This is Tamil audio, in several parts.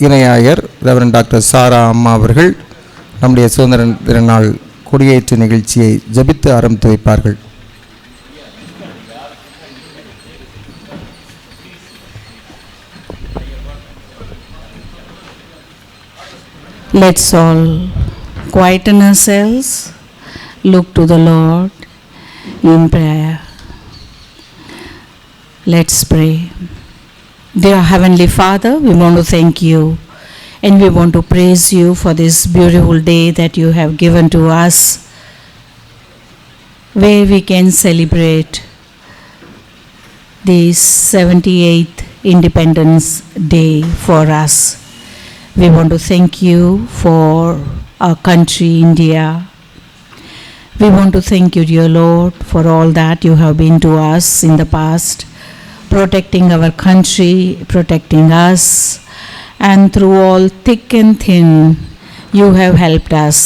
இணையாயர் ரெவரண்ட் டாக்டர் சாரா அம்மா அவர்கள் நம்முடைய சுதந்திர தின நாள் கொடியேற்று நிகழ்ச்சியை ஜபித்து ஆரம்பித்து வைப்பார்கள். Let's all quieten ourselves, look to the Lord in prayer. Let's pray. Dear Heavenly Father, we want to thank you and we want to praise you for this beautiful day that you have given to us, where we can celebrate the 78th Independence Day for us. We want to thank you for our country, India. We want to thank you, dear Lord, for all that you have been to us in the past, protecting our country, protecting us, and through all thick and thin, you have helped us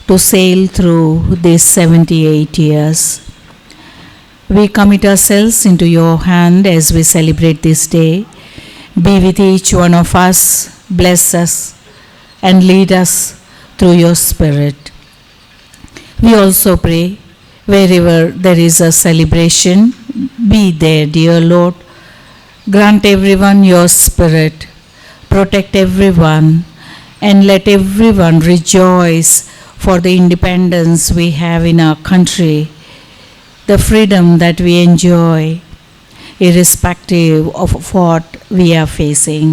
to sail through these 78 years. We commit ourselves into your hand as we celebrate this day. Be with each one of us, bless us, and lead us through your Spirit. We also pray, wherever there is a celebration, be there, dear Lord. Grant everyone your Spirit, protect everyone, and let everyone rejoice for the independence we have in our country, the freedom that we enjoy, irrespective of what we are facing.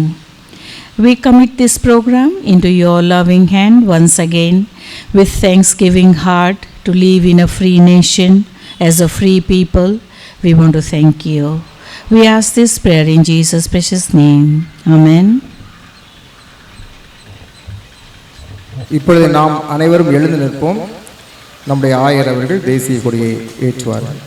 We commit this program into your loving hand once again with thanksgiving heart to live in a free nation as a free people. We want to thank you. We ask this prayer in Jesus' precious name. Amen. இப்பொழுது நாம் அனைவரும் எழுந்து நிற்போம். நம்முடைய ஆயர் அவர்கள் தேசிய கொடியை ஏற்றுவார்கள்.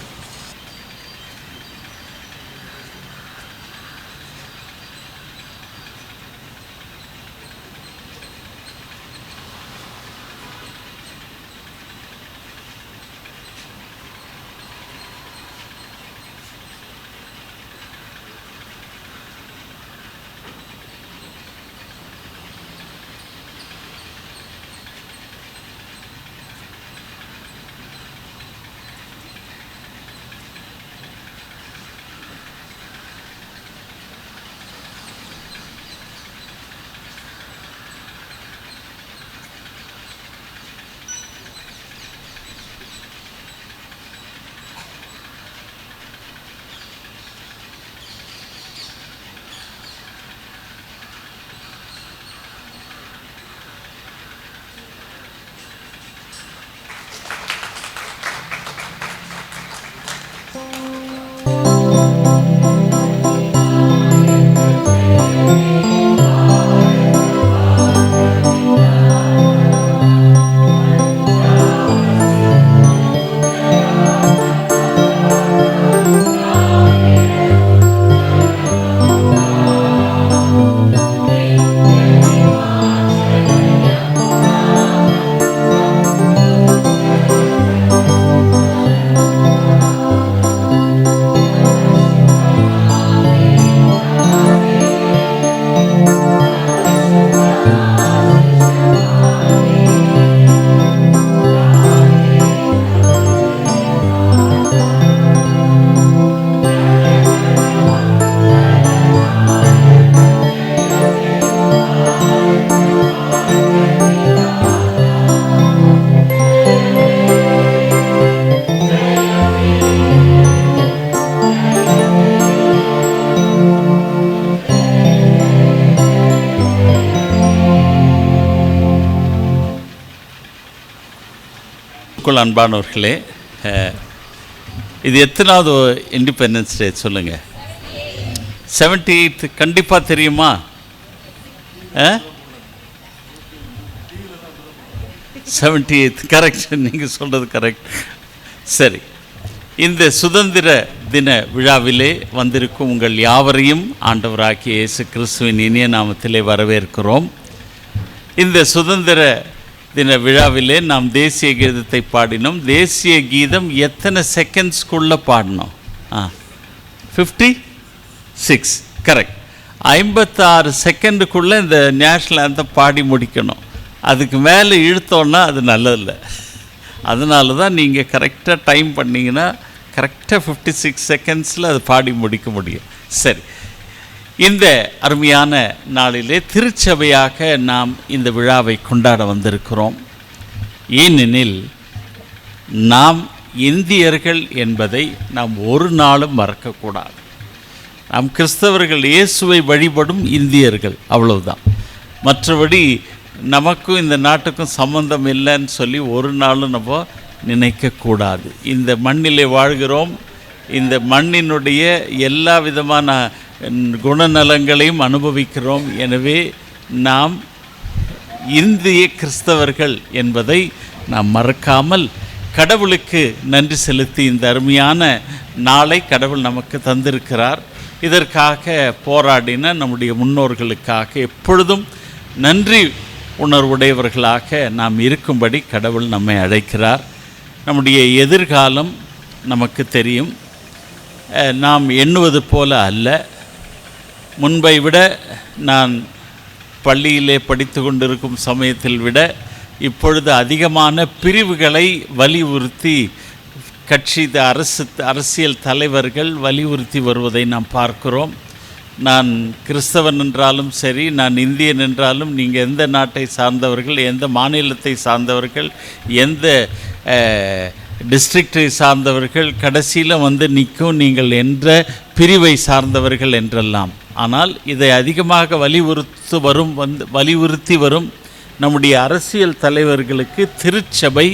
அன்பானவர்களே, இது எத்தனாவது இண்டிபெண்டன்ஸ் டே சொல்லுங்கள்? 78th கண்டிப்பாக தெரியுமா? 78th கரெக்ட், நீங்கள் சொல்கிறது கரெக்ட். சரி, இந்த சுதந்திர தின விழாவிலே வந்திருக்கும் உங்கள் யாவரையும் ஆண்டவராகிய இயேசு கிறிஸ்துவின் இனிய நாமத்திலே வரவேற்கிறோம். இந்த சுதந்திர தின விழாவிலே நாம் தேசிய கீதத்தை பாடினோம். தேசிய கீதம் எத்தனை செகண்ட்ஸ்குள்ளே பாடினோம்? 56 கரெக்ட். 56 செகண்டுக்குள்ளே இந்த நேஷ்னல் ஆந்தம் பாடி முடிக்கணும். அதுக்கு மேலே இழுத்தோன்னா அது நல்லதில்லை. அதனால தான் நீங்கள் கரெக்டாக டைம் பண்ணிங்கன்னா கரெக்டாக 56 செகண்ட்ஸில் அது பாடி முடிக்க முடியும். சரி, இந்த அருமையான நாளிலே திருச்சபையாக நாம் இந்த விழாவை கொண்டாட வந்திருக்கிறோம். ஏனெனில் நாம் இந்தியர்கள் என்பதை நாம் ஒரு நாளும் மறக்கக்கூடாது. நாம் கிறிஸ்தவர்கள், இயேசுவை வழிபடும் இந்தியர்கள், அவ்வளவுதான். மற்றபடி நமக்கும் இந்த நாட்டுக்கும் சம்பந்தம் இல்லைன்னு சொல்லி ஒரு நாளும் நம்ம நினைக்கக்கூடாது. இந்த மண்ணிலே வாழ்கிறோம். இந்த மண்ணினுடைய எல்லா விதமான குணநலங்களையும் அனுபவிக்கிறோம். எனவே நாம் இந்திய கிறிஸ்தவர்கள் என்பதை நாம் மறக்காமல் கடவுளுக்கு நன்றி செலுத்தி இந்த அருமையான நாளை கடவுள் நமக்கு தந்திருக்கிறார். இதற்காக போராடின நம்முடைய முன்னோர்களுக்காக எப்பொழுதும் நன்றி உணர்வுடையவர்களாக நாம் இருக்கும்படி கடவுள் நம்மை அழைக்கிறார். நம்முடைய எதிர்காலம் நமக்கு தெரியும். நாம் எண்ணுவது போல அல்ல. முன்பை விட நான் பள்ளியிலே படித்து கொண்டிருக்கும் சமயத்தில் விட இப்பொழுது அதிகமான பிரிவுகளை வலியுறுத்தி அரசியல் தலைவர்கள் வலியுறுத்தி வருவதை நாம் பார்க்கிறோம். நான் கிறிஸ்தவன் என்றாலும் சரி, நான் இந்தியன் என்றாலும், நீங்கள் எந்த நாட்டை சார்ந்தவர்கள், எந்த மாநிலத்தை சார்ந்தவர்கள், எந்த டிஸ்ட்ரிக்டை சார்ந்தவர்கள், கடைசியில் வந்து நிற்கும் நீங்கள் என்ற பிரிவை சார்ந்தவர்கள் என்றெல்லாம். ஆனால் இதை அதிகமாக வலியுறுத்தி வரும் நம்முடைய அரசியல் தலைவர்களுக்கு திருச்சபை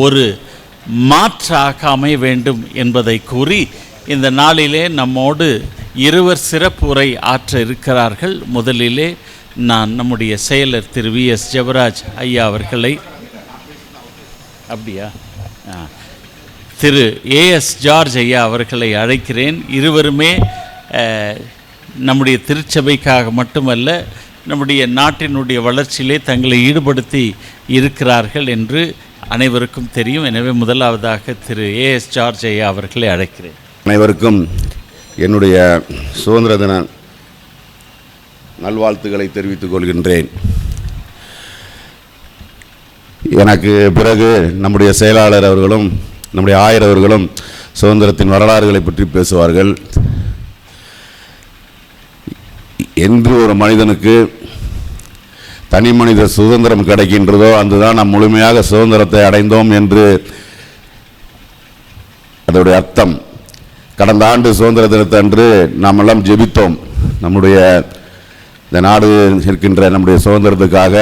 ஒரு மாற்றாக அமைய வேண்டும் என்பதை கூறி இந்த நாளிலே நம்மோடு இருவர் சிறப்பு உரை ஆற்ற இருக்கிறார்கள். முதலிலே நான் நம்முடைய செயலர் திரு V.S. ஜெபராஜ் ஐயா அவர்களை, அப்படியா, திரு A.S. ஜார்ஜ் ஐயா அவர்களை அழைக்கிறேன். இருவருமே நம்முடைய திருச்சபைக்காக மட்டுமல்ல, நம்முடைய நாட்டினுடைய வளர்ச்சியிலே தங்களை ஈடுபடுத்தி இருக்கிறார்கள் என்று அனைவருக்கும் தெரியும். எனவே முதலாவதாக திரு A.S. ஜார்ஜ் ஐயா அவர்களை அழைக்கிறேன். அனைவருக்கும் என்னுடைய சுதந்திர தின நல்வாழ்த்துக்களை தெரிவித்துக் கொள்கின்றேன். எனக்கு பிறகு நம்முடைய செயலாளர் அவர்களும் நம்முடைய ஆயர் அவர்களும் சுதந்திரத்தின் வரலாறுகளை பற்றி பேசுவார்கள். என்று ஒரு மனிதனுக்கு தனி மனித சுதந்திரம் கிடைக்கின்றதோ அன்றுதான் நாம் முழுமையாக சுதந்திரத்தை அடைந்தோம் என்று அதோடைய அர்த்தம். கடந்த ஆண்டு சுதந்திர தினத்தன்று நாம் எல்லாம் ஜெபித்தோம். நம்முடைய இந்த நாடு இருக்கின்ற நம்முடைய சுதந்திரத்துக்காக,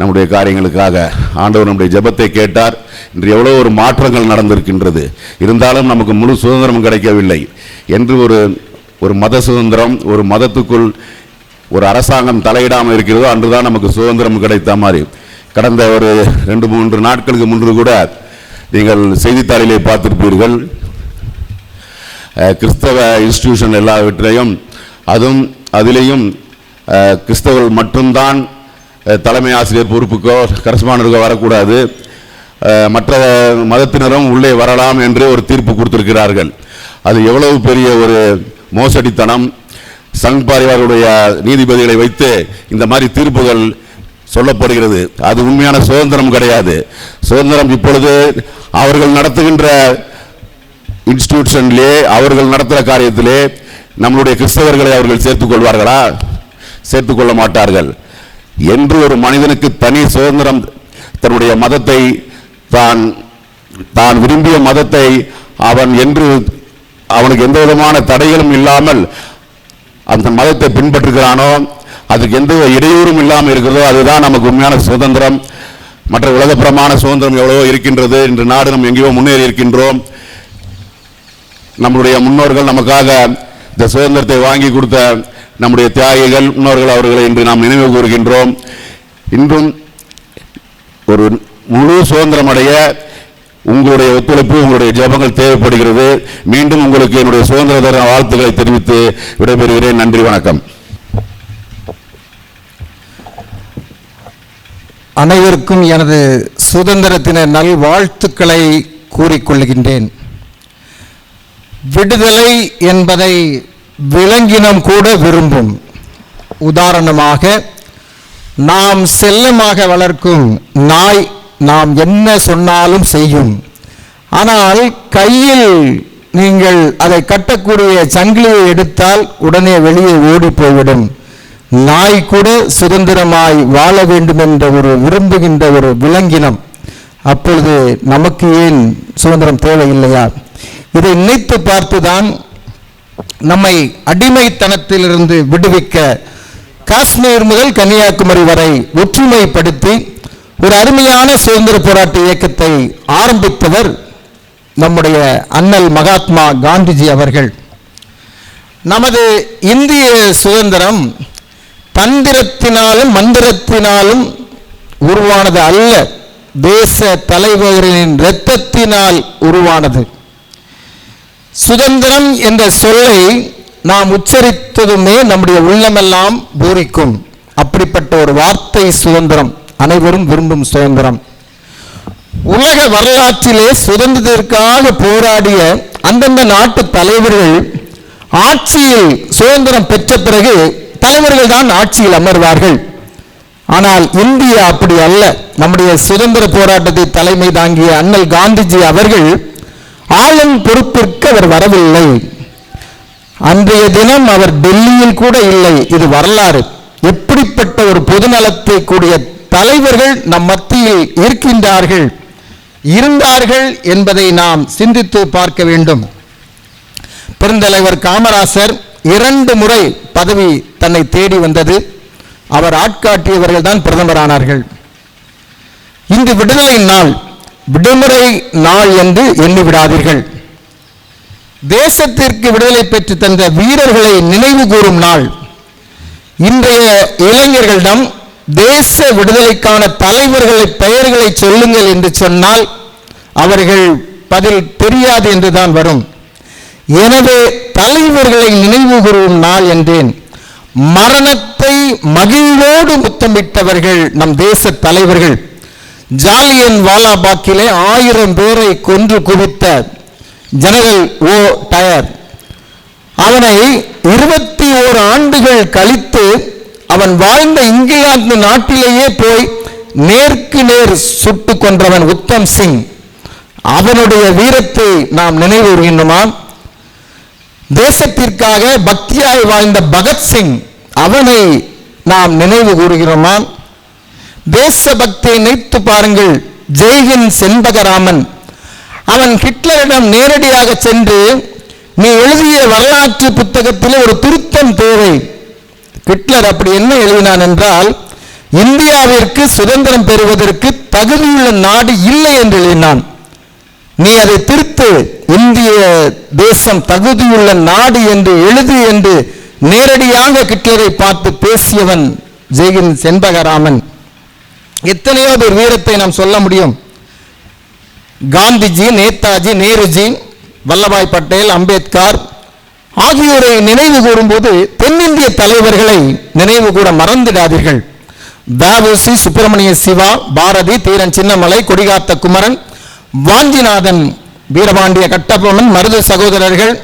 நம்முடைய காரியங்களுக்காக ஆண்டவர் நம்முடைய ஜெபத்தை கேட்டார். இன்று எவ்வளோ ஒரு மாற்றங்கள் நடந்திருக்கின்றது. இருந்தாலும் நமக்கு முழு சுதந்திரம் கிடைக்கவில்லை. என்று ஒரு மத சுதந்திரம், ஒரு மதத்துக்குள் ஒரு அரசாங்கம் தலையிடாமல் இருக்கிறதோ அன்றுதான் நமக்கு சுதந்திரம் கிடைத்த மாதிரி. கடந்த ஒரு 2-3 நாட்களுக்கு முன்பு கூட நீங்கள் செய்தித்தாளிலே பார்த்திருப்பீர்கள். கிறிஸ்தவ இன்ஸ்டிடியூஷன் எல்லாவற்றையும் அதிலேயும் கிறிஸ்தவர்கள் மட்டும்தான் தலைமை ஆசிரியர் பொறுப்புக்கோ கரஸ்பாண்டருக்கோ வரக்கூடாது, மற்ற மதத்தினரும் உள்ளே வரலாம் என்று ஒரு தீர்ப்பு கொடுத்திருக்கிறார்கள். அது எவ்வளவு பெரிய ஒரு மோசடித்தனம்! சங் பரிவாருடைய நீதிபதிகளை வைத்து இந்த மாதிரி தீர்ப்புகள் சொல்லப்படுகிறது. அது உண்மையான சுதந்திரம் கிடையாது. சுதந்திரம் இப்பொழுது அவர்கள் நடத்துகின்ற இன்ஸ்டிடியூஷன்லே, அவர்கள் நடத்துகிற காரியத்திலே நம்மளுடைய கிறிஸ்தவர்களை அவர்கள் சேர்த்துக் கொள்வார்களா? சேர்த்துக்கொள்ள மாட்டார்கள். என்று ஒரு மனிதனுக்கு தனி சுதந்திரம், தன்னுடைய மதத்தை, தான் விரும்பிய மதத்தை அவனுக்கு எந்த விதமான தடைகளும் இல்லாமல் அந்த மதத்தை பின்பற்றுகிறானோ, அதுக்கு எந்த இடையூறும் இல்லாமல் இருக்கிறதோ அதுதான் நமக்கு உண்மையான சுதந்திரம். மற்ற உலகப்புறமான சுதந்திரம் எவ்வளவோ இருக்கின்றது. இன்று நாடு நம்ம எங்கேயோ முன்னேறி இருக்கின்றோம். நம்முடைய முன்னோர்கள் நமக்காக இந்த சுதந்திரத்தை வாங்கி கொடுத்த நம்முடைய தியாகிகள் முன்னோர்கள், அவர்களை இன்று நாம் நினைவு கூறுகின்றோம். இன்றும் ஒரு முழு சுதந்திரம் அடைய உங்களுடைய ஒத்துழைப்பு, உங்களுடைய ஜெபங்கள் தேவைப்படுகிறது. மீண்டும் உங்களுக்கு என்னுடைய சுதந்திர தின வாழ்த்துக்களை தெரிவித்து விடைபெறுகிறேன். நன்றி, வணக்கம். அனைவருக்கும் எனது சுதந்திர தின நல்வாழ்த்துக்களை கூறிக்கொள்கின்றேன். விடுதலை என்பதை விலங்கினம் கூட விரும்பும். உதாரணமாக, நாம் செல்லமாக வளர்க்கும் நாய் நாம் என்ன சொன்னாலும் செய்யும். ஆனால் கையில் நீங்கள் அதை கட்டக்கூடிய சங்கிலியை எடுத்தால் உடனே வெளியே ஓடி போய்விடும். நாய் கூட சுதந்திரமாய் வாழ வேண்டும் என்ற ஒரு விரும்புகின்ற ஒரு விலங்கினம். அப்பொழுது நமக்கு ஏன் சுதந்திரம் தேவையில்லையா? இதை நினைத்து பார்த்துதான் நம்மை அடிமைத்தனத்திலிருந்து விடுவிக்க காஷ்மீர் முதல் கன்னியாகுமரி வரை ஒற்றுமைப்படுத்தி ஒரு அருமையான சுதந்திர போராட்ட இயக்கத்தை ஆரம்பித்தவர் நம்முடைய அண்ணல் மகாத்மா காந்திஜி அவர்கள். நமது இந்திய சுதந்திரம் தந்திரத்தினாலும் மந்திரத்தினாலும் உருவானது அல்ல, தேச தலைவர்களின் இரத்தத்தினால் உருவானது. சுதந்திரம் என்ற சொல்லை நாம் உச்சரித்ததுமே நம்முடைய உள்ளமெல்லாம் பூரிக்கும். அப்படிப்பட்ட ஒரு வார்த்தை சுதந்திரம், அனைவரும் விரும்பும் சுதந்திரம். உலக வரலாற்றிலே சுதந்திரத்திற்காக போராடிய அந்தந்த நாட்டு தலைவர்கள் ஆட்சியில் சுதந்திரம் பெற்ற பிறகு தலைவர்கள் தான் ஆட்சியில் அமர்வார்கள். ஆனால் இந்தியா அப்படி அல்ல. நம்முடைய சுதந்திர போராட்டத்தை தலைமை தாங்கிய அண்ணல் காந்திஜி அவர்கள் ஆளும் பொறுப்பிற்கு அவர் வரவில்லை. அன்றைய தினம் அவர் டெல்லியில் கூட இல்லை. இது வரலாறு. எப்படிப்பட்ட ஒரு பொதுநலத்தை கூடிய தலைவர்கள் நம் மத்தியில் இருந்தார்கள் என்பதை நாம் சிந்தித்து பார்க்க வேண்டும். பெருந்தலைவர் காமராசர் 2 முறை பதவி தன்னை தேடி வந்தது. அவர் ஆட்காட்டியவர்கள் தான் பிரதமரானார்கள். இந்த விடுதலை நாள் விடுமுறை நாள் என்று எண்ணிவிடாதீர்கள். தேசத்திற்கு விடுதலை பெற்று தந்த வீரர்களை நினைவு கூறும் நாள். இன்றைய இளைஞர்களிடம் தேச விடுதலைக்கான தலைவர்களை பெயர்களை சொல்லுங்கள் என்று சொன்னால் அவர்கள் பதில் தெரியாது என்றுதான் வரும். எனவே தலைவர்களை நினைவு கூறும் நாள் என்றேன். மரணத்தை மகிழ்வோடு முத்தமிட்டவர்கள் நம் தேச தலைவர்கள். ஜாலியன் வாலாபாக்கிலே 1000 பேரை கொன்று குவித்த ஜெனரல் ஓ டயர், அவனை 21 ஆண்டுகள் கழித்து அவன் வாழ்ந்த இங்கிலாந்து நாட்டிலேயே போய் நேருக்கு நேர் சுட்டு கொன்றவன் உத்தம் சிங். அவனுடைய வீரத்தை நாம் நினைவு கூறுகின்றோமா? தேசத்திற்காக பக்தியாய் வாழ்ந்த பகத்சிங், அவனை நாம் நினைவு கூறுகிறோமா? தேசபக்தியை நினைத்து பாருங்கள். ஜெய்ஹிந்த் செண்பகராமன், அவன் ஹிட்லரிடம் நேரடியாக சென்று, நீ எழுதிய வரலாற்று புத்தகத்தில் ஒரு திருத்தம் தேவை. ஹிட்லர் அப்படி என்ன எழுதினான் என்றால், இந்தியாவிற்கு சுதந்திரம் பெறுவதற்கு தகுதியுள்ள நாடு இல்லை என்று எழுதினான். நீ அதை திருத்து, இந்திய தேசம் தகுதியுள்ள நாடு என்று எழுது என்று நேரடியாக ஹிட்லரை பார்த்து பேசியவன் ஜெய்ஹிந்த் செண்பகராமன். எத்தனையோ பேர் வீரத்தை நாம் சொல்ல முடியும். காந்திஜி, நேதாஜி, நேருஜி, வல்லபாய் பட்டேல், அம்பேத்கர் ஆகியோரை நினைவு கூறும்போது தென்னிந்திய தலைவர்களை நினைவு கூற மறந்துடாதீர்கள். வ.உ.சி., சுப்பிரமணிய சிவா, பாரதி, தீரன் சின்னமலை, கொடிகாத்த குமரன், வாஞ்சிநாதன், வீரபாண்டிய கட்டபொம்மன், மருது சகோதரர்கள்,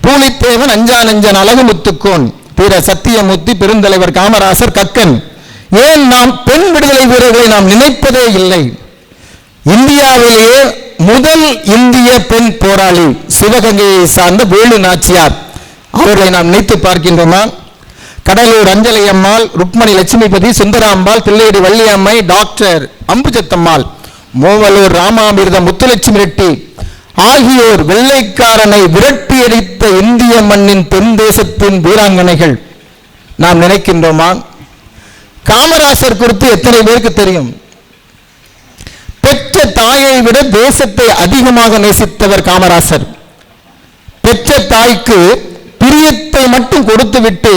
பூலித்தேவன், அஞ்சானஞ்சன், அழகுமுத்துக்கோன், பிற சத்தியமூர்த்தி, பெருந்தலைவர் காமராசர், கக்கன். ஏன் நாம் பெண் விடுதலை வீரர்களை நாம் நினைப்பதே இல்லை? இந்தியாவிலேயே முதல் இந்திய பெண் போராளி சிவகங்கையை சார்ந்த வேலு நாச்சியார், அவர்களை நாம் நினைத்து பார்க்கின்றோமா? கடலூர் அஞ்சலை அம்மாள், ருக்மணி லட்சுமிபதி, சுந்தராம்பாள், தில்லையடி வள்ளியம்மை, டாக்டர் அம்புஜத்தம்மாள், மூவலூர் ராமாமிர்த முத்துலட்சுமி ரெட்டி ஆகியோர் வெள்ளைக்காரனை விரட்டியடித்த இந்திய மண்ணின் தென் தேசத்தின் வீராங்கனைகள். நாம் நினைக்கின்றோமா? காமராசர் குறித்து எத்தனை பேருக்கு தெரியும்? பெற்ற தாயை விட தேசத்தை அதிகமாக நேசித்தவர் காமராசர். பெற்ற தாய்க்கு பிரியத்தை மட்டும் கொடுத்துவிட்டு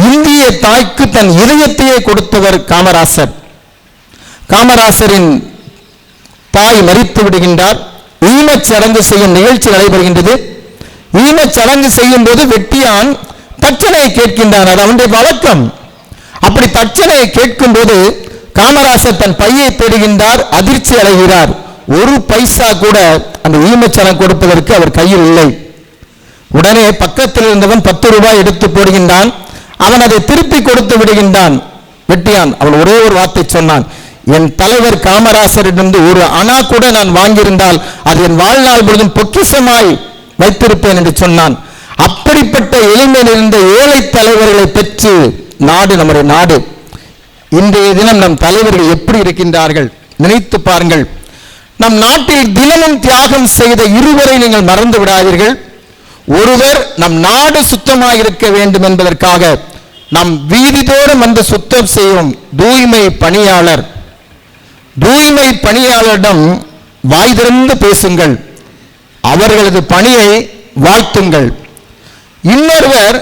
இந்திய தாய்க்கு தன் இதயத்தையே கொடுத்தவர் காமராசர். காமராசரின் தாய் மரித்து விடுகின்றார். ஈமச்சடங்கு செய்யும் நிகழ்ச்சி நடைபெறுகின்றது. ஈமச்சடங்கு செய்யும் போது வெட்டியான் தட்சணையை கேட்கின்றான். அது அவனுடைய வழக்கம். அப்படி தட்சணையை கேட்கும் போது காமராசர் தன் பையை தேடுகின்றார். அதிர்ச்சி அடைகிறார். 1 பைசா கூட அந்த ஈமச்சடங்கு கொடுப்பதற்கு அவர் கையில் இல்லை. உடனே பக்கத்தில் இருந்தவன் 10 ரூபாய் எடுத்து போடுகின்றான். அவன் அதை திருப்பி கொடுத்து விடுகின்றான். வெட்டியான் அவன் ஒரே ஒரு வார்த்தை சொன்னான், என் தலைவர் காமராசரிடமிருந்து ஒரு அணா கூட நான் வாங்கியிருந்தால் அது என் வாழ்நாள் முழுதும் பொக்கிஷமாய் வைத்திருப்பேன் என்று சொன்னான். அப்படிப்பட்ட எளிமையில் இருந்த ஏழை தலைவர்களை பெற்று நாடு நம்முடைய நாடு. இன்றைய தினம் நம் தலைவர்கள் எப்படி இருக்கின்றார்கள் நினைத்து பாருங்கள். நம் நாட்டில் தினமும் தியாகம் செய்த இருவரை நீங்கள் மறந்து விடாதீர்கள். ஒருவர் நம் நாடு சுத்தமாக இருக்க வேண்டும் என்பதற்காக நம் வீதிதோறும் வந்து சுத்தம் செய்யும் தூய்மை பணியாளர். தூய்மை பணியாளரிடம் வாய் திறந்து பேசுங்கள், அவர்களது பணியை வாழ்த்துங்கள். இன்னொருவர்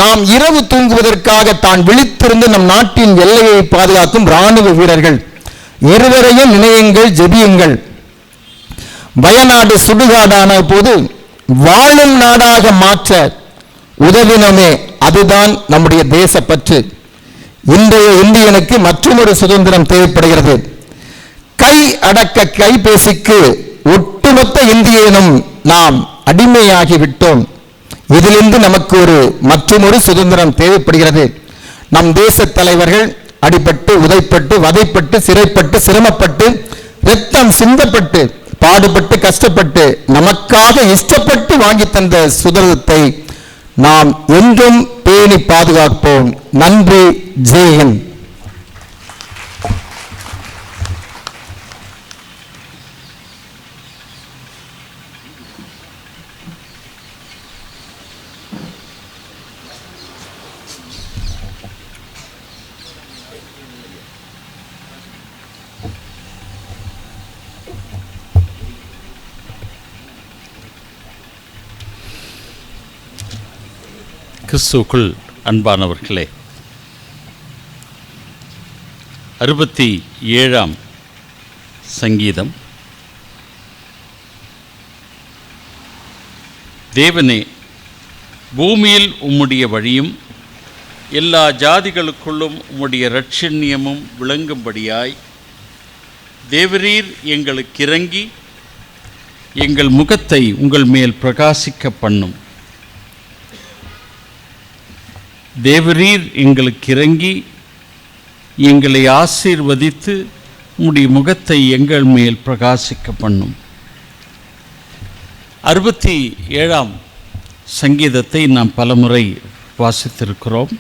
நாம் இரவு தூங்குவதற்காக தான் விழித்திருந்து நம் நாட்டின் எல்லையை பாதுகாக்கும் ராணுவ வீரர்கள். இருவரையும் நினையுங்கள், ஜெபியுங்கள். வயநாடு சுடுகாடான போது வாழும் நாடாக மாற்ற உதவினமே, அதுதான் நம்முடைய தேசப்பற்று. இன்றைய இந்தியனுக்கு மற்றொரு சுதந்திரம் தேவைப்படுகிறது. கை அடக்க கைபேசிக்கு ஒட்டுமொத்த இந்தியனும் நாம் அடிமையாகி விட்டோம். இதிலிருந்து நமக்கு மற்றொரு சுதந்திரம் தேவைப்படுகிறது. நம் தேச தலைவர்கள் அடிபட்டு உதைப்பட்டு வதைப்பட்டு சிறைப்பட்டு சிரமப்பட்டு இரத்தம் சிந்தப்பட்டு பாடுபட்டு கஷ்டப்பட்டு நமக்காக இஷ்டப்பட்டு வாங்கி தந்த சுதந்திரத்தை நாம் என்றும் பேணி பாதுகாப்போம். நன்றி. ஜெயஹிந்த். கிறிஸ்துவுக்குள் அன்பானவர்களே, 67ஆம் சங்கீதம். தேவனே, பூமியில் உம்முடைய வழியும் எல்லா ஜாதிகளுக்குள்ளும் உம்முடைய இரட்சண்யமும் விளங்கும்படியாய் தேவரீர் எங்களுக்கு இறங்கி எங்கள் முகத்தை உங்கள் மேல் பிரகாசிக்க பண்ணும். தேவரீர் எங்களுக்கு இறங்கி எங்களை ஆசீர்வதித்து உம்முடைய முகத்தை எங்கள் மேல் பிரகாசிக்க பண்ணும். 67ஆம் சங்கீதத்தை நாம் பலமுறை வாசித்திருக்கிறோம்.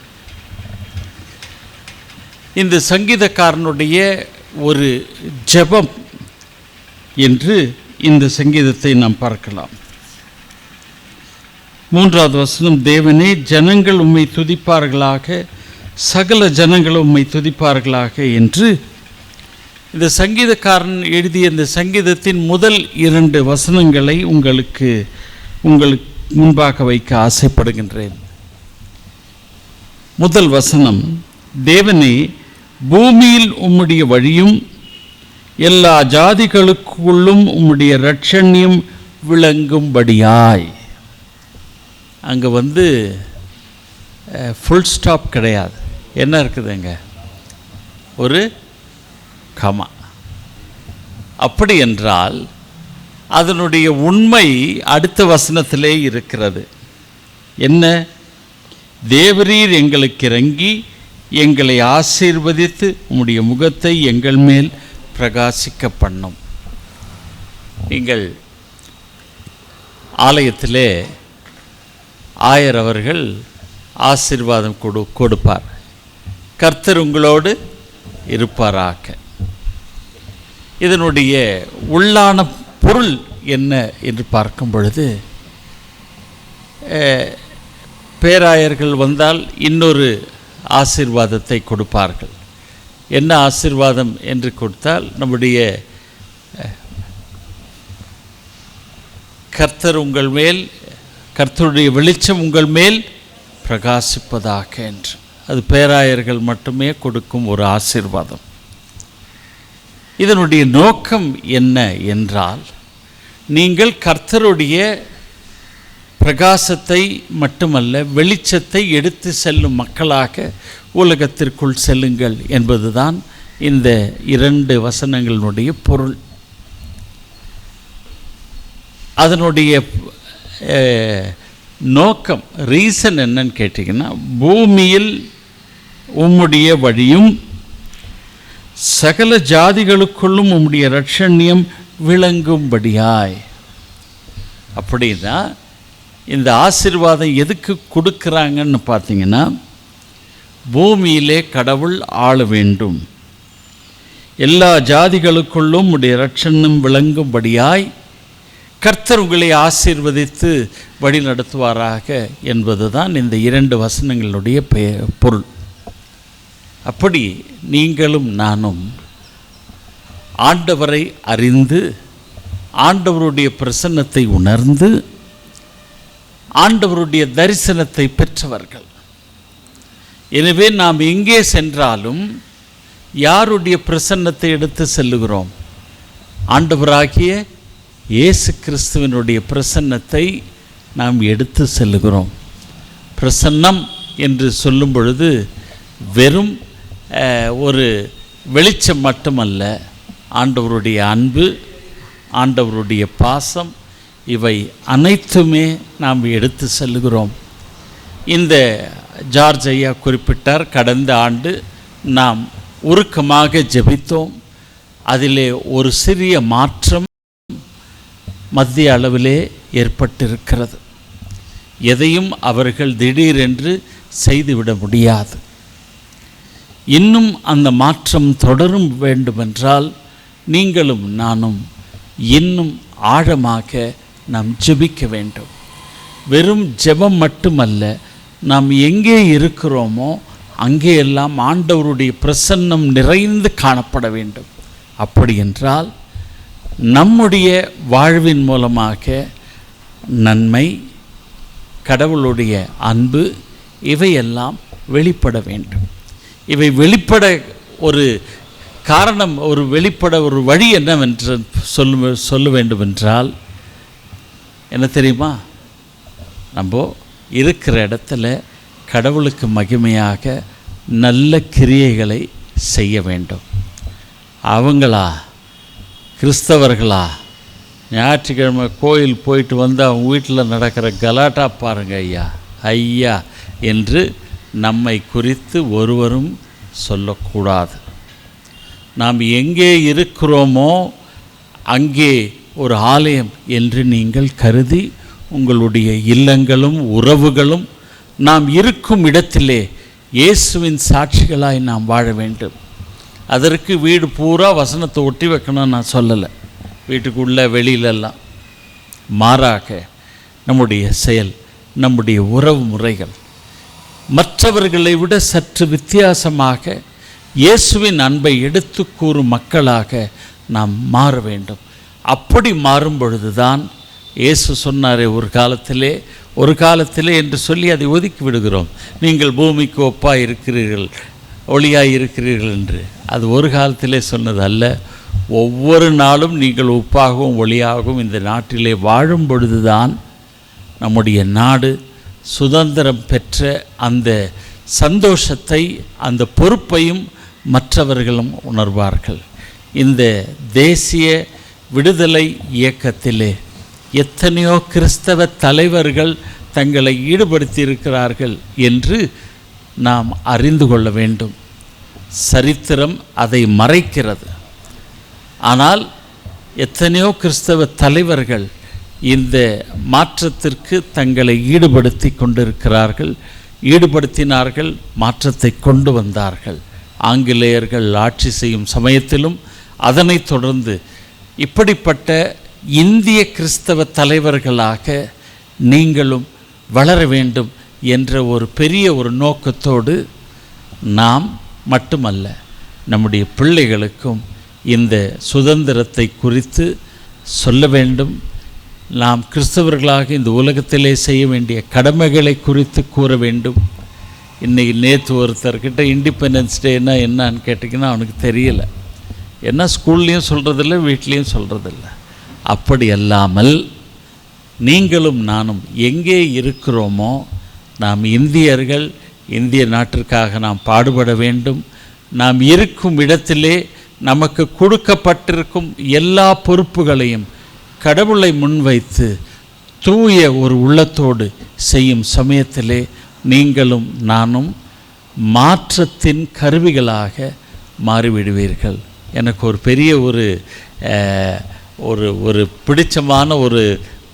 இந்த சங்கீதக்காரனுடைய ஒரு ஜெபம் என்று இந்த சங்கீதத்தை நாம் பார்க்கலாம். 3வது வசனம், தேவனே, ஜனங்கள் உம்மை துதிப்பார்களாக, சகல ஜனங்களும் உம்மை துதிப்பார்களாக என்று இந்த சங்கீதக்காரன் எழுதிய இந்த சங்கீதத்தின் முதல் 2 வசனங்களை உங்களுக்கு முன்பாக வைக்க ஆசைப்படுகின்றேன். முதல் வசனம், தேவனே, பூமியில் உம்முடைய வழியும் எல்லா ஜாதிகளுக்குள்ளும் உம்முடைய இரட்சண்யம் விளங்கும்படியாய். அங்கே ஃபுல் ஸ்டாப் கிடையாது. என்ன இருக்குதுங்க? ஒரு கமா. அப்படி என்றால் அதனுடைய உண்மை அடுத்த வசனத்திலே இருக்கிறது. என்ன? தேவரீர் எங்களுக்கு இறங்கி எங்களை ஆசீர்வதித்து உம்முடைய முகத்தை எங்கள் மேல் பிரகாசிக்க பண்ணும். நீங்கள் ஆலயத்திலே ஆயர் அவர்கள் ஆசீர்வாதம் கொடுப்பார். கர்த்தர் உங்களோடு இருப்பாராக. இதனுடைய உள்ளான பொருள் என்ன என்று பார்க்கும் பொழுது, பேராயர்கள் வந்தால் இன்னொரு ஆசீர்வாதத்தை கொடுப்பார்கள். என்ன ஆசீர்வாதம் என்று கொடுத்தால், நம்முடைய கர்த்தர் உங்கள் மேல், கர்த்தருடைய வெளிச்சம் உங்கள் மேல் பிரகாசிப்பதாக என்று. அது பேராயர்கள் மட்டுமே கொடுக்கும் ஒரு ஆசீர்வாதம். இதனுடைய நோக்கம் என்ன என்றால், நீங்கள் கர்த்தருடைய பிரகாசத்தை மட்டுமல்ல, வெளிச்சத்தை எடுத்து செல்லும் மக்களாக உலகத்திற்குள் செல்லுங்கள் என்பதுதான் இந்த 2 வசனங்களினுடைய பொருள். அதனுடைய நோக்கம், ரீசன் என்னன்னு கேட்டிங்கன்னா, பூமியில் உம்முடைய வழியும் சகல ஜாதிகளுக்குள்ளும் உம்முடைய இரட்சண்யம் விளங்கும்படியாய். அப்படின்னா இந்த ஆசீர்வாதம் எதுக்கு கொடுக்குறாங்கன்னு பார்த்தீங்கன்னா, பூமியிலே கடவுள் ஆள வேண்டும், எல்லா ஜாதிகளுக்குள்ளும் உடைய இரட்சண்யம் விளங்கும்படியாய் கர்த்தர் உங்களை ஆசீர்வதித்து வழி நடத்துவாராக என்பதுதான் இந்த 2 வசனங்களுடைய பொருள். அப்படி நீங்களும் நானும் ஆண்டவரை அறிந்து ஆண்டவருடைய பிரசன்னத்தை உணர்ந்து ஆண்டவருடைய தரிசனத்தை பெற்றவர்கள். எனவே நாம் எங்கே சென்றாலும் யாருடைய பிரசன்னத்தை எடுத்து செல்லுகிறோம்? ஆண்டவராகிய இயேசு கிறிஸ்துவினுடைய பிரசன்னத்தை நாம் எடுத்து செல்லுகிறோம். பிரசன்னம் என்று சொல்லும் பொழுது வெறும் ஒரு வெளிச்சம் மட்டுமல்ல, ஆண்டவருடைய அன்பு, ஆண்டவருடைய பாசம், இவை அனைத்துமே நாம் எடுத்து செல்லுகிறோம். இந்த ஜார்ஜ் ஐயா குறிப்பிட்டார், கடந்த ஆண்டு நாம் உருக்கமாக ஜெபித்தோம். அதிலே ஒரு சிறிய மாற்றம் மத்திய அளவிலே ஏற்பட்டிருக்கிறது. எதையும் அவர்கள் திடீரென்று செய்துவிட முடியாது. இன்னும் அந்த மாற்றம் தொடரும் வேண்டுமென்றால் நீங்களும் நானும் இன்னும் ஆழமாக நாம் ஜெபிக்க வேண்டும். வெறும் ஜெபம் மட்டுமல்ல, நாம் எங்கே இருக்கிறோமோ அங்கே எல்லாம் ஆண்டவருடைய பிரசன்னம் நிறைந்து காணப்பட வேண்டும். அப்படி என்றால் நம்முடைய வாழ்வின் மூலமாக நன்மை, கடவுளுடைய அன்பு இவையெல்லாம் வெளிப்பட வேண்டும். இவை வெளிப்பட ஒரு காரணம், ஒரு வெளிப்பட ஒரு வழி என்னவென்று சொல்ல வேண்டுமென்றால் என்ன தெரியுமா? நம்ம இருக்கிற இடத்துல கடவுளுக்கு மகிமையாக நல்ல கிரியைகளை செய்ய வேண்டும். அவங்களா கிறிஸ்தவர்களா ஞாயிற்றுக்கிழமை கோயில் போயிட்டு வந்து அவங்க வீட்டில் நடக்கிற கலாட்டா பாருங்க ஐயா ஐயா என்று நம்மை குறித்து ஒருவரும் சொல்லக்கூடாது. நாம் எங்கே இருக்கிறோமோ அங்கே ஒரு ஆலயம் என்று நீங்கள் கருதி உங்களுடைய இல்லங்களும் உறவுகளும் நாம் இருக்கும் இடத்திலே இயேசுவின் சாட்சிகளாய் நாம் வாழ வேண்டும். அதற்கு வீடு பூரா வசனத்தை ஒட்டி வைக்கணும்னு நான் சொல்லலை, வீட்டுக்குள்ளே வெளியிலெல்லாம். மாறாக நம்முடைய செயல், நம்முடைய உறவு முறைகள் மற்றவர்களை விட சற்று வித்தியாசமாக இயேசுவின் அன்பை எடுத்து கூறும் மக்களாக நாம் மாற வேண்டும். அப்படி மாறும் பொழுதுதான் இயேசு சொன்னாரே ஒரு காலத்திலே என்று சொல்லி அதை ஒதுக்கி விடுகிறோம். நீங்கள் பூமிக்கு ஒப்பாய் இருக்கிறீர்கள், ஒளியாய் இருக்கிறீர்கள் என்று. அது ஒரு காலத்திலே சொன்னது அல்ல. ஒவ்வொரு நாளும் நீங்கள் உப்பாகவும் ஒளியாகவும் இந்த நாட்டிலே வாழும் பொழுதுதான் நம்முடைய நாடு சுதந்திரம் பெற்ற அந்த சந்தோஷத்தை, அந்த பொறுப்பையும் மற்றவர்களும் உணர்வார்கள். இந்த தேசிய விடுதலை இயக்கத்திலே எத்தனையோ கிறிஸ்தவ தலைவர்கள் தங்களை ஈடுபடுத்தியிருக்கிறார்கள் என்று நாம் அறிந்து கொள்ள வேண்டும். சரித்திரம் அதை மறைக்கிறது. ஆனால் எத்தனையோ கிறிஸ்தவ தலைவர்கள் இந்த மாற்றத்திற்கு தங்களை ஈடுபடுத்தினார்கள், மாற்றத்தை கொண்டு வந்தார்கள். ஆங்கிலேயர்கள் ஆட்சி செய்யும் சமயத்திலும் அதனைத் தொடர்ந்து இப்படிப்பட்ட இந்திய கிறிஸ்தவ தலைவர்களாக நீங்களும் வளர வேண்டும் என்ற ஒரு பெரிய ஒரு நோக்கத்தோடு நாம் மட்டுமல்ல, நம்முடைய பிள்ளைகளுக்கும் இந்த சுதந்திரத்தை குறித்து சொல்ல வேண்டும். நாம் கிறிஸ்தவர்களாக இந்த உலகத்திலே செய்ய வேண்டிய கடமைகளை குறித்து கூற வேண்டும். இன்றைக்கி நேற்று ஒருத்தர்கிட்ட இண்டிபெண்டன்ஸ் டேன்னா என்னான்னு கேட்டிங்கன்னா அவனுக்கு தெரியலை. ஏன்னா ஸ்கூல்லையும் சொல்கிறதில்ல, வீட்லேயும் சொல்கிறதில்ல. அப்படி அல்லாமல் நீங்களும் நானும் எங்கே இருக்கிறோமோ நாம் இந்தியர்கள், இந்திய நாட்டிற்காக நாம் பாடுபட வேண்டும். நாம் இருக்கும் இடத்திலே நமக்கு கொடுக்கப்பட்டிருக்கும் எல்லா பொறுப்புகளையும் கடவுளை முன்வைத்து தூய ஒரு உள்ளத்தோடு செய்யும் சமயத்திலே நீங்களும் நானும் மாற்றத்தின் கருவிகளாக மாறிவிடுவீர்கள். எனக்கு ஒரு பெரிய ஒரு பிடிச்சமான ஒரு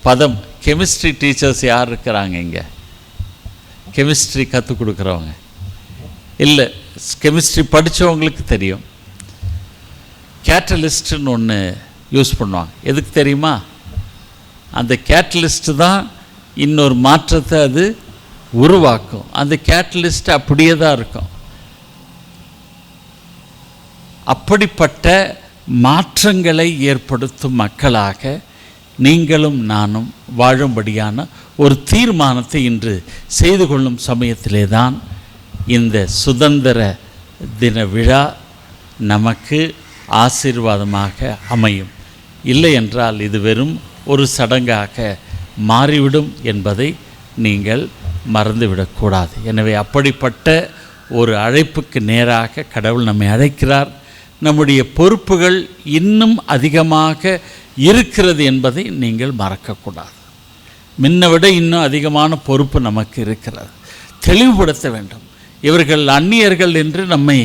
பதம், கெமிஸ்ட்ரி டீச்சர்ஸ் யார் இருக்கிறாங்க இங்கே? கெமிஸ்ட்ரி கற்றுக் கொடுக்குறவங்க இல்லை, கெமிஸ்ட்ரி படித்தவங்களுக்கு தெரியும். கேட்டலிஸ்ட்டுன்னு ஒன்று யூஸ் பண்ணுவாங்க. எதுக்கு தெரியுமா? அந்த கேட்டலிஸ்ட்டு தான் இன்னொரு மாற்றத்தை அது உருவாக்கும். அந்த கேட்டலிஸ்ட் அப்படியே தான் இருக்கும். அப்படிப்பட்ட மாற்றங்களை ஏற்படுத்தும் மக்களாக நீங்களும் நானும் வாழும்படியான ஒரு தீர்மானத்தை இன்று செய்து கொள்ளும் சமயத்திலே தான் இந்த சுதந்திர தின விழா நமக்கு ஆசீர்வாதமாக அமையும். இல்லை என்றால் இது வெறும் ஒரு சடங்காக மாறிவிடும் என்பதை நீங்கள் மறந்துவிடக்கூடாது. எனவே அப்படிப்பட்ட ஒரு அழைப்புக்கு நேராக கடவுள் நம்மை அழைக்கிறார். நம்முடைய பொறுப்புகள் இன்னும் அதிகமாக இருக்கிறது என்பதை நீங்கள் மறக்கக்கூடாது. முன்ன விட இன்னும் அதிகமான பொறுப்பு நமக்கு இருக்கிறது. தெளிவுபடுத்த வேண்டும். இவர்கள் அந்நியர்கள் என்று நம்மை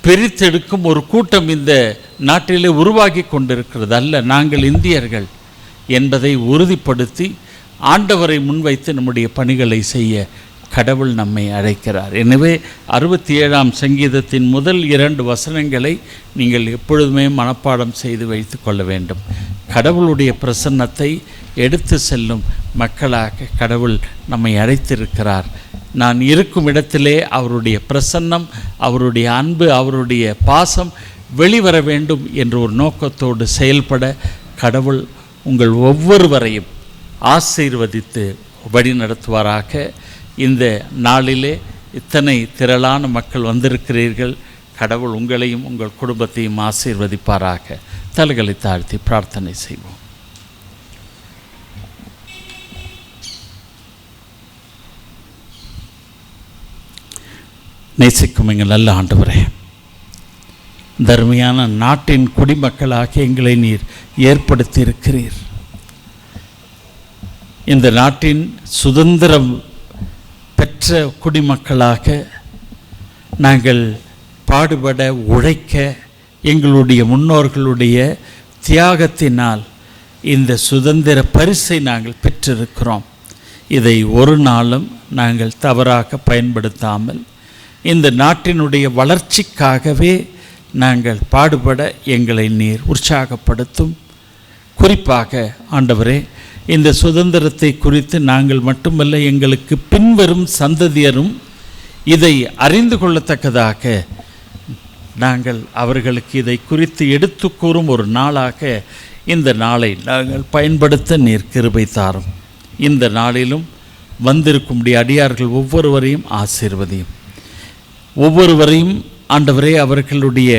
பிரித்தெடுக்கும் ஒரு கூட்டம் இந்த நாட்டிலே உருவாகி கொண்டிருக்கிறது அல்ல, நாங்கள் இந்தியர்கள் என்பதை உறுதிப்படுத்தி ஆண்டவரை முன்வைத்து நம்முடைய பணிகளை செய்ய கடவுள் நம்மை அழைக்கிறார். எனவே 67ஆம் சங்கீதத்தின் முதல் 2 வசனங்களை நீங்கள் எப்பொழுதுமே மனப்பாடம் செய்து வைத்து கொள்ள வேண்டும். கடவுளுடைய பிரசன்னத்தை எடுத்து செல்லும் மக்களாக கடவுள் நம்மை அழைத்திருக்கிறார். நான் இருக்கும் இடத்திலே அவருடைய பிரசன்னம், அவருடைய அன்பு, அவருடைய பாசம் வெளிவர வேண்டும் என்ற ஒரு நோக்கத்தோடு செயல்பட கடவுள் உங்கள் ஒவ்வொருவரையும் ஆசீர்வதித்து வழி நடத்துவாராக. இந்த நாளிலே இத்தனை திரளான மக்கள் வந்திருக்கிறீர்கள். கடவுள் உங்களையும் உங்கள் குடும்பத்தையும் ஆசீர்வதிப்பாராக. தலைகளை தாழ்த்தி பிரார்த்தனை செய்வோம். நேசிக்கும் எங்கள் நல்ல ஆண்டவரே, தர்மையான நாட்டின் குடிமக்களாக எங்களை நீர் ஏற்படுத்தி இருக்கிறீர். இந்த நாட்டின் சுதந்திரம் பெற்ற குடிமக்களாக நாங்கள் பாடுபட உழைக்க எங்களுடைய முன்னோர்களுடைய தியாகத்தினால் இந்த சுதந்திர பரிசை நாங்கள் பெற்றிருக்கிறோம். இதை ஒரு நாளும் நாங்கள் தவறாக பயன்படுத்தாமல் இந்த நாட்டினுடைய வளர்ச்சிக்காகவே நாங்கள் பாடுபட எங்களை நீர் உற்சாகப்படுத்தும். குறிப்பாக ஆண்டவரே, இந்த சுதந்திரத்தை குறித்து நாங்கள் மட்டுமல்ல, எங்களுக்கு பின்வரும் சந்ததியரும் இதை அறிந்து கொள்ளத்தக்கதாக நாங்கள் அவர்களுக்கு இதை குறித்து எடுத்து கூறும் ஒரு நாளாக இந்த நாளை நாங்கள் பயன்படுத்த நீர் கிருபை தாரும். இந்த நாளிலும் வந்திருக்கும்படி அடியார்கள் ஒவ்வொருவரையும் ஆசீர்வதியும். ஒவ்வொருவரையும் ஆண்டவரே அவர்களுடைய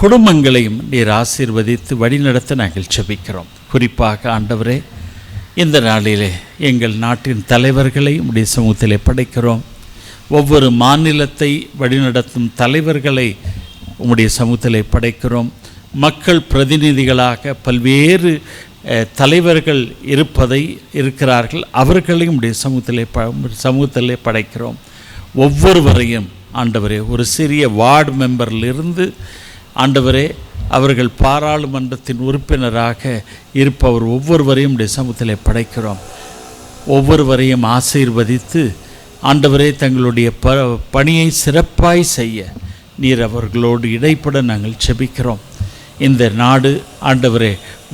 குடும்பங்களையும் நீர் ஆசீர்வதித்து வழிநடத்த நாங்கள் செபிக்கிறோம். குறிப்பாக ஆண்டவரே, இந்த நாளிலே எங்கள் நாட்டின் தலைவர்களை உடைய சமூகத்திலே படைக்கிறோம். ஒவ்வொரு மாநிலத்தை வழிநடத்தும் தலைவர்களை உம்முடைய சமூகத்திலே படைக்கிறோம். மக்கள் பிரதிநிதிகளாக பல்வேறு தலைவர்கள் இருக்கிறார்கள். அவர்களையும் உடைய சமூகத்திலே படைக்கிறோம். ஒவ்வொருவரையும் ஆண்டவரே, ஒரு சிறிய வார்டு மெம்பரிலிருந்து ஆண்டவரே அவர்கள் பாராளுமன்றத்தின் உறுப்பினராக இருப்பவர் ஒவ்வொருவரையும் உடைய சமூகத்திலே படைக்கிறோம். ஒவ்வொருவரையும் ஆசீர்வதித்து ஆண்டவரே தங்களுடைய பணியை சிறப்பாய் செய்ய நீர் அவர்களோடு இடைப்பட நாங்கள் செபிக்கிறோம். இந்த நாடு ஆண்டவரே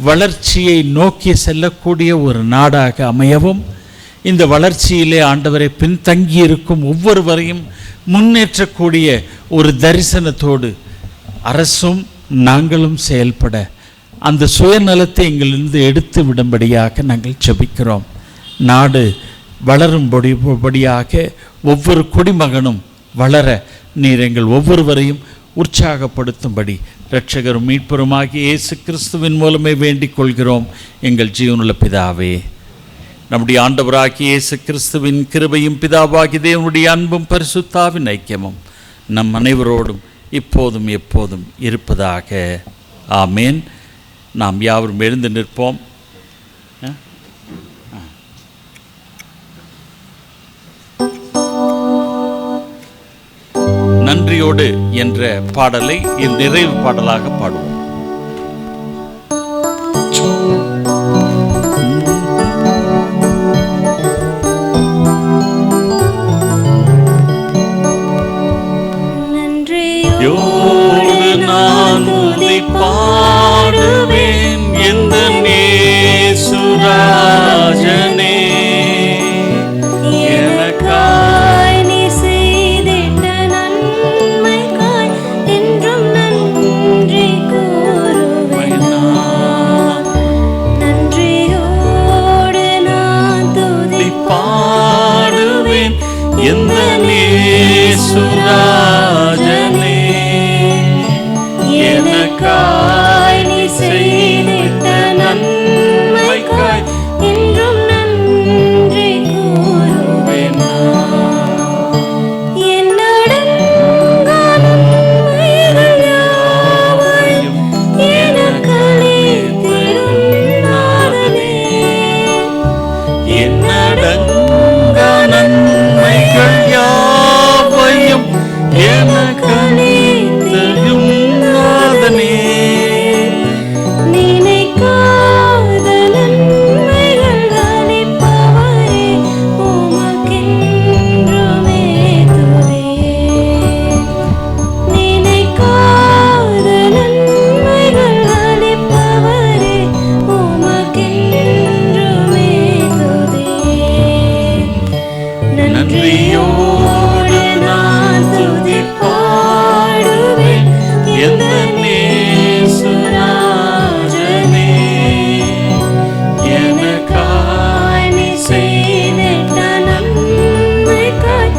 வளர்ச்சியை நோக்கி செல்லக்கூடிய ஒரு நாடாக அமையவும், இந்த வளர்ச்சியிலே ஆண்டவரை பின்தங்கி இருக்கும் ஒவ்வொருவரையும் முன்னேற்றக்கூடிய ஒரு தரிசனத்தோடு அரசும் நாங்களும் செயல்பட அந்த சுயநலத்தை எங்களிலிருந்து எடுத்து விடும்படியாக நாங்கள் செபிக்கிறோம். நாடு வளரும்படியாக ஒவ்வொரு குடிமகனும் வளர நீர் எங்கள் ஒவ்வொருவரையும் உற்சாகப்படுத்தும்படி இரட்சகரும் மீட்பருமாகிய இயேசு கிறிஸ்துவின் மூலமே வேண்டிக் கொள்கிறோம் எங்கள் ஜீவனுள்ள பிதாவே. நம்முடைய ஆண்டவராகிய இயேசு கிறிஸ்துவின் கிருபையும் பிதாவாகிய தேவனுடைய அன்பும் பரிசுத்தாவின் ஐக்கியமும் நம் அனைவரோடும் இப்போதும் எப்போதும் இருப்பதாக. ஆமேன். நாம் யாவரும் எழுந்து நிற்போம். நன்றியோடு என்ற பாடலை நிறைவு பாடலாக பாடுவோம். நன்றியோடு நான் துதி பாடுவேன் எந்த நேசுராஜனே, எனக்காய் நீ செய்திட்ட நன்மைக்காய் என்றும் நன்றி கூறுவேன். நன்றியோடு நான் துதி பாடுவேன் எந்த நேசுராஜனே, எனக்காய் நீ செய்திட்ட நன்மைக்காய் என்றும் நன்றி கூறுவேன். என்னடங்கா நன்மைகள் யாவையும் எனக்களித்திடும் நாதனே, என்னடங்கா நன்மைகள் யாவையும் எனக்களித்திடும் நாதனே, நினைக்காத நன்மைகள் அளிப்பவரே உமக்கென்றுமே துதியே. நினைக்காத நன்மைகள் அளிப்பவரே உமக்கென்றுமே துதியே. நன்றியோடு நான் துதி பாடுவேன் எந்த நேசுராஜனே, எனக்காய் நீ செய்திட்ட நன்மைக்காய்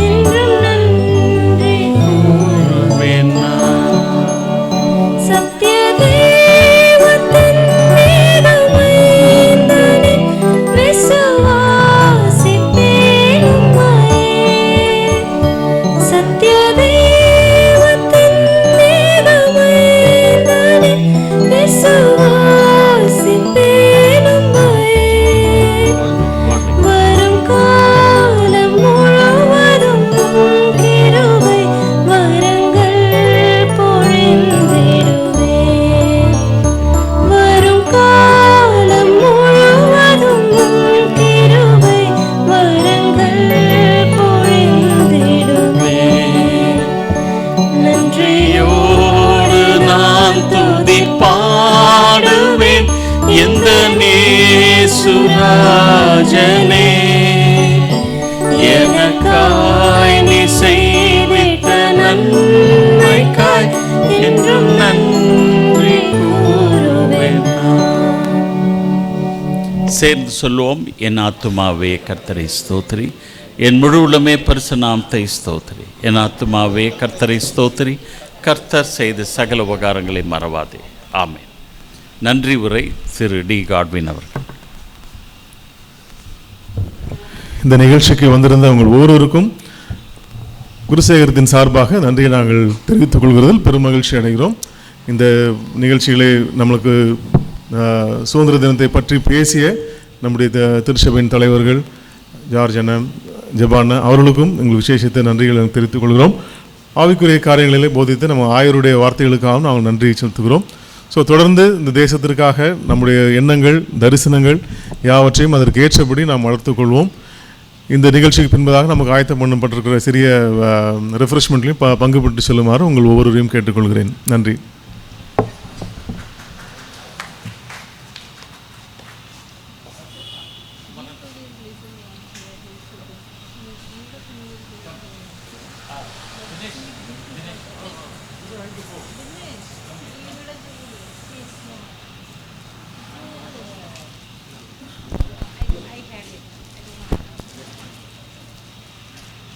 என்றும் நன்றி கூறுவேன். சத்திய தெய்வத்தின் மீது மைந்தனே விசுவாசிப்பேன் உம்மையே. சத்திய தெய்வத்தின் மீது மைந்தனே விசுவாசிப்பேன் உம்மையே. வரும் காலம் முழுவதும் உம் கிருபை வரங்கள் பொழிந்திடுவேன். வரும் காலம் முழுவதும் உம் கிருபை வரங்கள் பொழிந்திடுவேன். நன்றியோடு நான் துதி பாடுவேன் எந்த நேசுராஜனே, எனக்காய் நீ செய்திட்ட நன்மைக்காய் என்றும் நன்றி கூறுவேன். சேர்ந்து சொல்லுவோம். என் ஆத்துமாவே கர்த்தரை ஸ்தோத்திரி, என் முழு உள்ளமே பரிசு நாமத்தை ஸ்தோத்திரி. என் ஆத்துமாவே கர்த்தரை ஸ்தோத்திரி, கர்த்தர் செய்த சகல உபகாரங்களை மறவாதே. ஆமென். நன்றி உரை திரு டி காட்வின் அவர்கள். இந்த நிகழ்ச்சிக்கு வந்திருந்த உங்கள் ஒவ்வொருவருக்கும் குருசேகரத்தின் சார்பாக நன்றியை நாங்கள் தெரிவித்துக் கொள்கிறதில் பெருமகிழ்ச்சி அடைகிறோம். இந்த நிகழ்ச்சிகளை நம்மளுக்கு சுதந்திர தினத்தை பற்றி பேசிய நம்முடைய திருச்சபையின் தலைவர்கள் ஜார்ஜ் அண்ணன், ஜபான் அவர்களுக்கும் எங்கள் விசேஷத்தை நன்றிகளை தெரிவித்துக் கொள்கிறோம். ஆவிக்குரிய காரியங்களிலே போதித்து நம்ம ஆயருடைய வார்த்தைகளுக்காகவும் நாங்கள் நன்றி செலுத்துகிறோம். ஸோ தொடர்ந்து இந்த தேசத்திற்காக நம்முடைய எண்ணங்கள், தரிசனங்கள் யாவற்றையும் அதற்கு ஏற்றபடி நாம் வளர்த்துக்கொள்வோம். இந்த நிகழ்ச்சிக்கு பின்பதாக நமக்கு ஆயத்தம் பண்ணப்பட்டிருக்கிற சிறிய ரெஃப்ரெஷ்மெண்ட்லையும் பங்கு பெற்று செல்லுமாறு உங்கள் ஒவ்வொருவரையும் கேட்டுக்கொள்கிறேன். நன்றி.